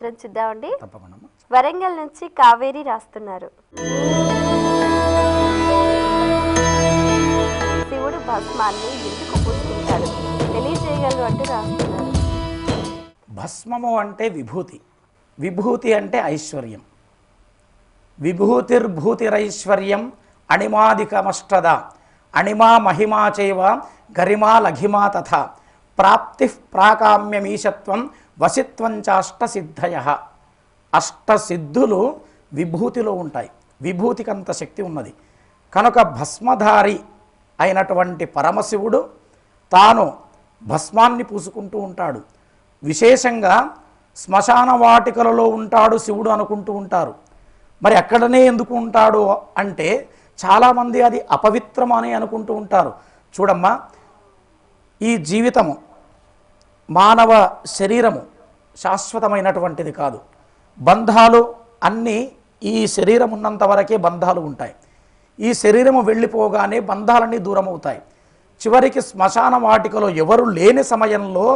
చూద్దామండి. తప్పకుండా. వరంగల్ నుంచి కావేరి రాస్తున్నారు. శివుడు భస్మాన్ని ఎందుకు పూసుకుంటాడు తెలియజేయగలరు అంటూ రాస్తున్నారు. భస్మము అంటే విభూతి, విభూతి అంటే ఐశ్వర్యం. విభూతిర్భూతిరైశ్వర్యం అణిమాదికమష్టద అణిమా మహిమా చైవ గరిమా లఘిమా తథా ప్రాప్తి ప్రాకామ్యమీశత్వం వసిత్వం చాష్టసిద్ధయ. అష్టసిద్ధులు విభూతిలో ఉంటాయి. విభూతికి అంత శక్తి ఉన్నది కనుక భస్మధారి అయినటువంటి పరమశివుడు తాను భస్మాన్ని పూసుకుంటూ ఉంటాడు. విశేషంగా శ్మశాన వాటికలలో ఉంటాడు శివుడు అనుకుంటూ ఉంటారు. మరి అక్కడనే ఎందుకు ఉంటాడు అంటే చాలామంది అది అపవిత్రం అని అనుకుంటూ ఉంటారు. చూడమ్మా, ఈ జీవితము మానవ శరీరము శాశ్వతమైనటువంటిది కాదు. బంధాలు అన్నీ ఈ శరీరం ఉన్నంత వరకే బంధాలు ఉంటాయి. ఈ శరీరము వెళ్ళిపోగానే బంధాలన్నీ దూరం అవుతాయి. చివరికి శ్మశాన వాటికలో ఎవరు లేని సమయంలో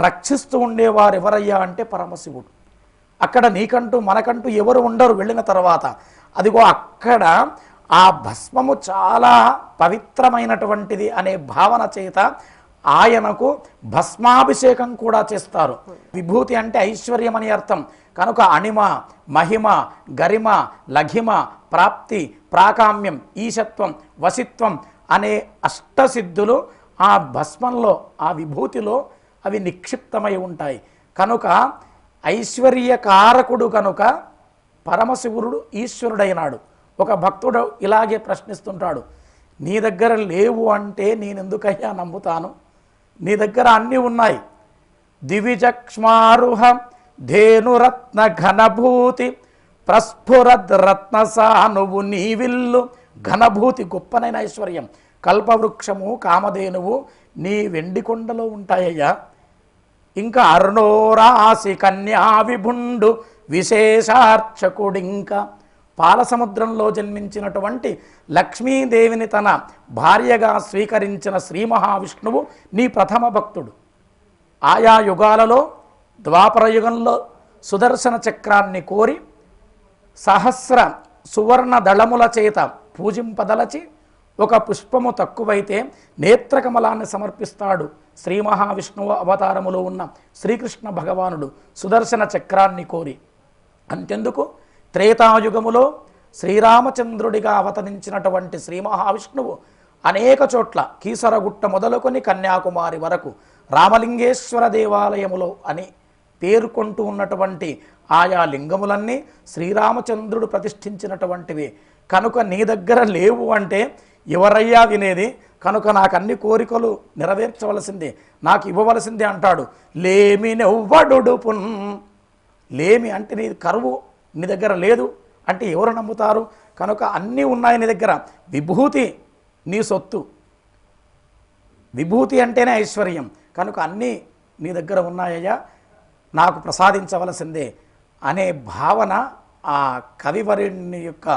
రక్షిస్తూ ఉండేవారు ఎవరయ్యా అంటే పరమశివుడు. అక్కడ నీకంటూ మనకంటూ ఎవరు ఉండరు వెళ్ళిన తర్వాత. అదిగో అక్కడ ఆ భస్మము చాలా పవిత్రమైనటువంటిది అనే భావన చేత ఆయనకు భస్మాభిషేకం కూడా చేస్తారు. విభూతి అంటే ఐశ్వర్యం అని అర్థం కనుక అణిమ మహిమ గరిమ లఘిమ ప్రాప్తి ప్రాకామ్యం ఈశత్వం వసిత్వం అనే అష్టసిద్ధులు ఆ భస్మంలో ఆ విభూతిలో అవి నిక్షిప్తమై ఉంటాయి. కనుక ఐశ్వర్యకారకుడు కనుక పరమశివుడు ఈశ్వరుడైనాడు. ఒక భక్తుడు ఇలాగే ప్రశ్నిస్తుంటాడు, నీ దగ్గర లేవు అంటే నేనెందుకయ్యా నమ్ముతాను? నీ దగ్గర అన్నీ ఉన్నాయి. దివిజక్ష్మారుహ ధేనురత్న ఘనభూతి ప్రస్ఫురద్ రత్నసానువు నీవిల్లు ఘనభూతి గొప్పనైన ఐశ్వర్యం. కల్పవృక్షము కామధేనువు నీ వెండి కొండలో ఉంటాయ్యా. ఇంకా అరుణోరాశి కన్యా విభుండు విశేషార్చకుడింకా పాలసముద్రంలో జన్మించినటువంటి లక్ష్మీదేవిని తన భార్యగా స్వీకరించిన శ్రీ మహావిష్ణువు నీ ప్రథమ భక్తుడు. ఆయా యుగాలలో ద్వాపర యుగంలో సుదర్శన చక్రాన్ని కోరి సహస్ర సువర్ణ దళముల చేత పూజింపదలచి ఒక పుష్పము తక్కువైతే నేత్రకమలాన్ని సమర్పిస్తాడు శ్రీ మహావిష్ణువు అవతారములో ఉన్న శ్రీకృష్ణ భగవానుడు సుదర్శన చక్రాన్ని కోరి. అంతెందుకు త్రేతాయుగములో శ్రీరామచంద్రుడిగా అవతరించినటువంటి శ్రీ మహావిష్ణువు అనేక చోట్ల కీసరగుట్ట మొదలుకొని కన్యాకుమారి వరకు రామలింగేశ్వర దేవాలయములో అని పేర్కొంటూ ఉన్నటువంటి ఆయా లింగములన్నీ శ్రీరామచంద్రుడు ప్రతిష్ఠించినటువంటివి. కనుక నీ దగ్గర లేవు అంటే ఎవరయ్యా వినేది? కనుక నాకు అన్ని కోరికలు నెరవేర్చవలసిందే, నాకు ఇవ్వవలసిందే అంటాడు. లేమి నెవ్వడుపున్, లేమి అంటే నీ కరువు నీ దగ్గర లేదు అంటే ఎవరు నమ్ముతారు? కనుక అన్నీ ఉన్నాయి నీ దగ్గర. విభూతి నీ సొత్తు, విభూతి అంటేనే ఐశ్వర్యం. కనుక అన్నీ నీ దగ్గర ఉన్నాయ్యా, నాకు ప్రసాదించవలసిందే అనే భావన ఆ కవివరుని యొక్క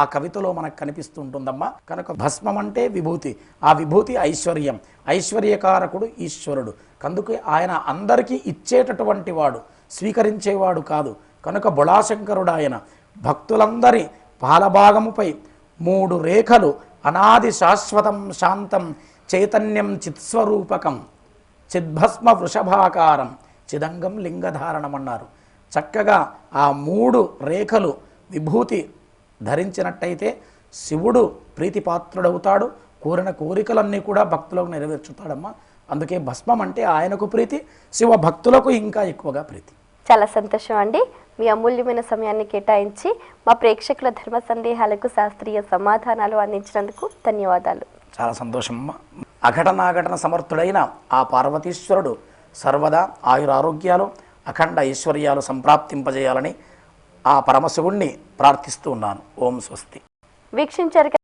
ఆ కవితలో మనకు కనిపిస్తుంటుందమ్మా. కనుక భస్మం అంటే విభూతి, ఆ విభూతి ఐశ్వర్యం, ఐశ్వర్యకారకుడు ఈశ్వరుడు. అందుకే ఆయన అందరికీ ఇచ్చేటటువంటి వాడు, స్వీకరించేవాడు కాదు. కనుక బొళాశంకరుడు ఆయన భక్తులందరి పాలభాగముపై 3 రేఖలు అనాది శాశ్వతం శాంతం చైతన్యం చిత్స్వరూపకం చిద్భస్మ వృషభాకారం చిదంగం లింగధారణం అన్నారు. చక్కగా ఆ 3 రేఖలు విభూతి ధరించినట్టయితే శివుడు ప్రీతిపాత్రుడవుతాడు. కోరిన కోరికలన్నీ కూడా భక్తులకు నెరవేర్చుతాడమ్మా. అందుకే భస్మం అంటే ఆయనకు ప్రీతి, శివ భక్తులకు ఇంకా ఎక్కువగా ప్రీతి. చాలా సంతోషం అండి. మీ అమూల్యమైన సమయాన్ని కేటాయించి మా ప్రేక్షకుల ధర్మ సందేహాలకు శాస్త్రీయ సమాధానాలు అందించినందుకు ధన్యవాదాలు. చాలా సంతోషమ్మా. అఘటనాఘటన సమర్థుడైన ఆ పార్వతీశ్వరుడు సర్వదా ఆయురారోగ్యాలు అఖండ ఐశ్వర్యాలు సంప్రాప్తింపజేయాలని ఆ పరమశివుణ్ణి ప్రార్థిస్తూ ఉన్నాను. ఓం స్వస్తి. వీక్షించారు.